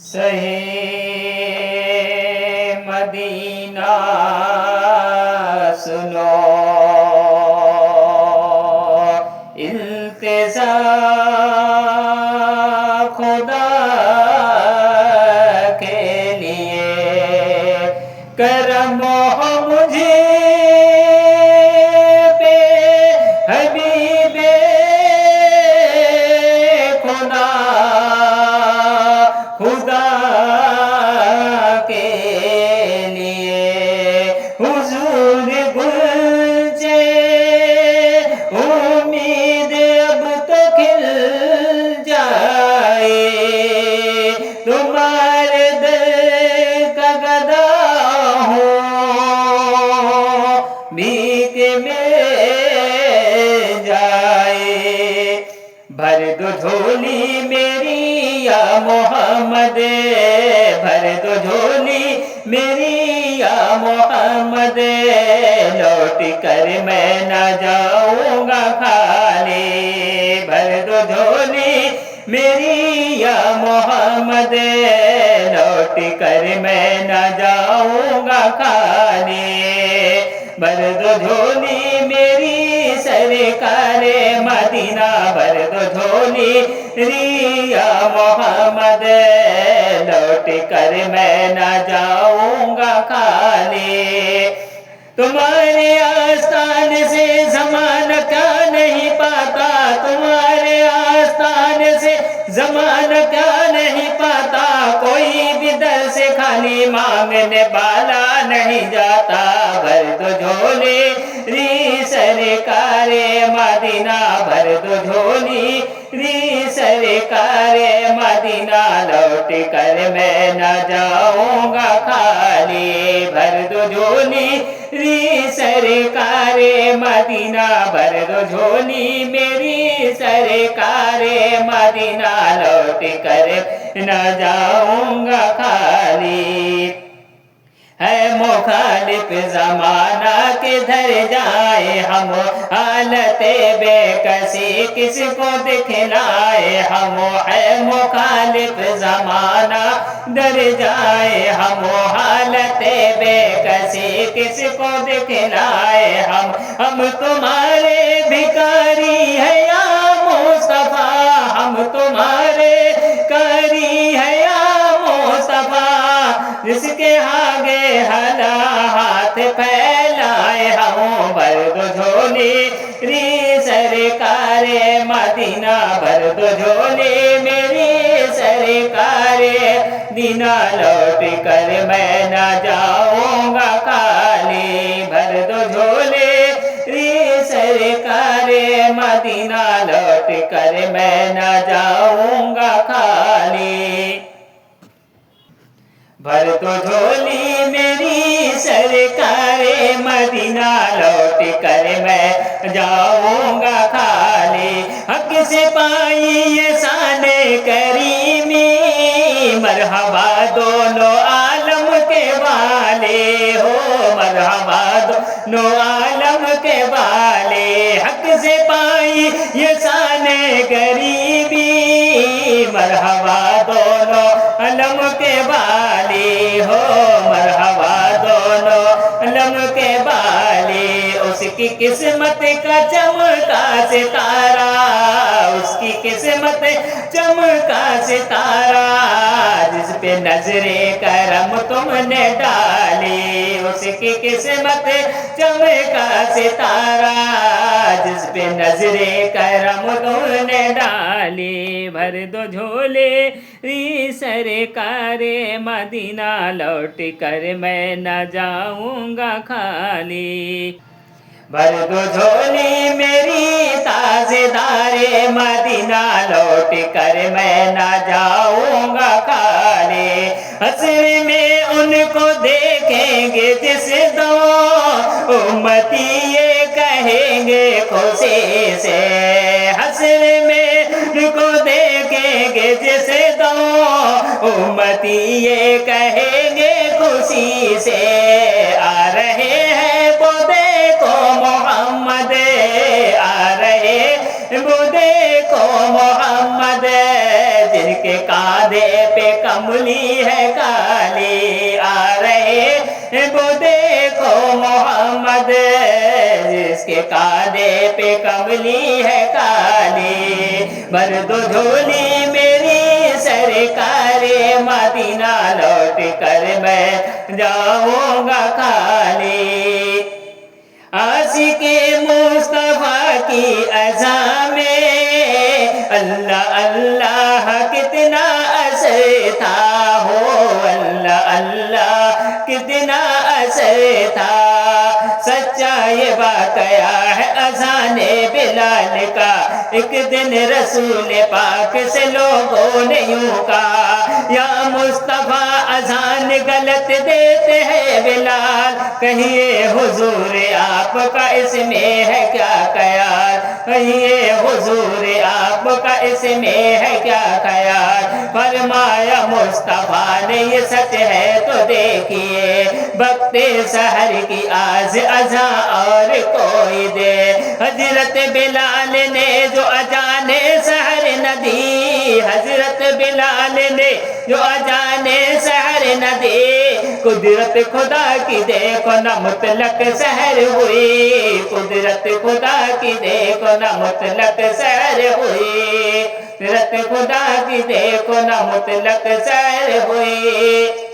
सहे मदीना सुनो, इल्तिजा खुदा के लिए करम हो मुझे पे हबीबे खुदा, खुदा के लिए हुजूर गुंजे उम्मीद अब तो खिल जाए, तुम्हारे दर का गदा हूँ भीख में जाए। भर दो झोली मेरी या मोहम्मद, भर दो झोली मेरी या मोहम्मद, लौट कर मैं न जाऊंगा खाली। भर दो झोली मेरी या मोहम्मद, लौट कर मैं न जाऊंगा खाली। भर दो झोली मेरी सरकारे मदीना, भर दो झोली रिया मोहम्मद, लौट कर मैं न जाऊंगा खाली। तुम्हारे आस्थान से ज़माना क्या नहीं पाता, तुम्हारे आस्थान से ज़माना क्या नहीं पाता, कोई भी दर से खाली मांगने वाला नहीं जाता। भर दो झोली री सरकारे मदीना, भर दो झोली री सरकारे मदीना, लौट कर मैं न जाऊंगा खाली। भर दो झोली री सरकारे मदीना, भर दो झोली मेरी सरकारे मदीना, लौट कर न जाऊंगा खाली। है मुखालिफ ज़माना किधर जाए हम, हालत बेकसी किसको दिखलाए हम। है मुखालिफ ज़माना डर जाए हम, हालत बेकसी किसको दिखलाए हम। हम तुम्हारे भिखारी है या मुस्तफा, हम तुम्हारे कारी है या मुस्तफा, जिसके आगे हला हाथ फैलाए हम। भर दो झोली री सरकारे मदीना, भर दो झोली मेरी सरकारे दीना, लौट कर मैं न जाऊंगा खाली। भर दो झोली री सरकारे मदीना, लौट कर मैं न जाऊंगा खाली। भर दो झोली मेरी सरकारे मदीना, लौट कर मैं जाऊंगा खाली। हक से पाई ये शाने करीमी, मरहबा दोनों आलम के वाले हो, मरहबा दोनों आलम के वाले। हक से पाई ये शाने गरीबी, मरहबा दोनों आलम के वाले हो, मरहबा दोनों आलम के वाले। उसकी किस्मत का चमका सितारा, उसकी किस्मत चमका सितारा, जिस पे नजरे करम तुमने डाली। उसकी किस्मत चमका सितारा, जिस पे नजरे करम तुमने डाली। भर दो झोले री सरकारे मदीना, लौट कर मैं न जाऊंगा खाली। भर दो झोली मेरी ताज़ेदारे मदीना, लौट कर मैं न जाऊंगा खाली। हस्र में उनको देखेंगे जिस दो उम्मती ये कहेंगे खुशी से। हस्र में उनको देखेंगे जिस दो उम्मती ये कहेंगे खुशी से। आ रहे हैं वो देखो मोहम्मद, आ रहे वो देखो मोहम्मद, जिनके कांधे पे कमली है काली। आ रहे वो देखो मोहम्मद, जिसके कांधे पे कमली है काली। भर दो झोली मेरी सरकारे मदीना, लौट कर मैं जाऊंगा खाली। आशिके मुस्तफा की अज़ा में अल्लाह अल्लाह कितना असर था हो, अल्लाह अल्लाह कितना असर था। सच्चा ये वाकया है अज़ाने बिलाल का, एक दिन रसूल पाक से लोगों ने यूं कहा, या मुस्तफा अज़ान गलत देते हैं बिलाल, कहिए हुजूर आपका इसमें है क्या ख्याल, कहिए हुजूर आपका इसमें है क्या ख्याल। फरमाया मुस्तफा ने ये सच है तो देखिए, वक्ते सहर की आज अज़ां और कोई दे। हजरत बिलाल ने जो अजाने सहर न दी, हजरत बिलाल ने जो अजाने सहर न दी, कुदरत खुदा की देखो न मुतलक सहर हुई, कुदरत खुदा की देखो न मुतलक सहर हुई, कुदरत खुदा की देखो न मुतलक सहर हुई।